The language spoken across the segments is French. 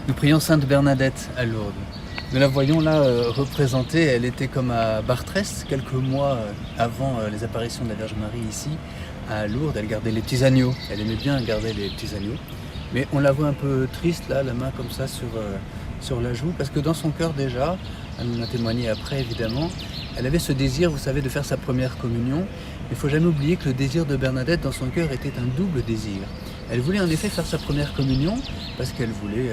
Nous prions Sainte Bernadette à Lourdes. Nous la voyons là représentée, elle était comme à Bartrès, quelques mois avant les apparitions de la Vierge Marie ici, à Lourdes. Elle gardait les petits agneaux, elle aimait bien garder les petits agneaux. Mais on la voit un peu triste là, la main comme ça sur la joue, parce que dans son cœur déjà, elle nous l'a témoigné après évidemment, elle avait ce désir, vous savez, de faire sa première communion. Il ne faut jamais oublier que le désir de Bernadette dans son cœur était un double désir. Elle voulait en effet faire sa première communion parce qu'elle voulait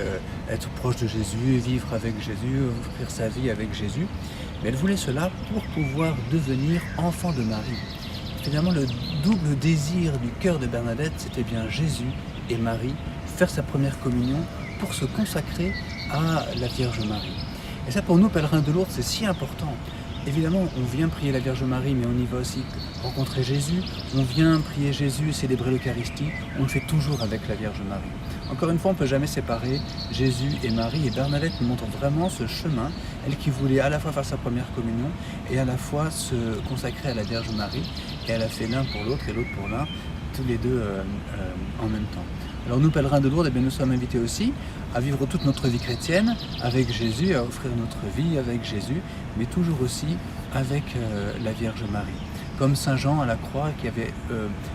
être proche de Jésus, vivre avec Jésus, offrir sa vie avec Jésus. Mais elle voulait cela pour pouvoir devenir enfant de Marie. Finalement, le double désir du cœur de Bernadette, c'était bien Jésus et Marie, faire sa première communion pour se consacrer à la Vierge Marie. Et ça, pour nous, pèlerins de Lourdes, c'est si important. Évidemment, on vient prier la Vierge Marie, mais on y va aussi rencontrer Jésus. On vient prier Jésus, célébrer l'Eucharistie. On le fait toujours avec la Vierge Marie. Encore une fois, on ne peut jamais séparer Jésus et Marie. Et Bernadette nous montre vraiment ce chemin, elle qui voulait à la fois faire sa première communion et à la fois se consacrer à la Vierge Marie. Et elle a fait l'un pour l'autre et l'autre pour l'un, tous les deux en même temps. Alors nous, pèlerins de Lourdes, nous sommes invités aussi à vivre toute notre vie chrétienne avec Jésus, à offrir notre vie avec Jésus, mais toujours aussi avec la Vierge Marie. Comme Saint Jean à la croix qui avait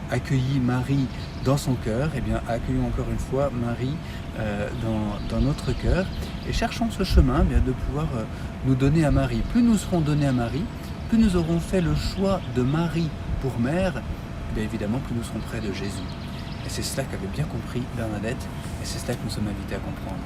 accueilli Marie dans son cœur, eh bien accueillons encore une fois Marie dans notre cœur et cherchons ce chemin de pouvoir nous donner à Marie. Plus nous serons donnés à Marie, plus nous aurons fait le choix de Marie pour mère, bien évidemment plus nous serons près de Jésus. Et c'est cela qu'avait bien compris Bernadette, et c'est cela que nous sommes invités à comprendre.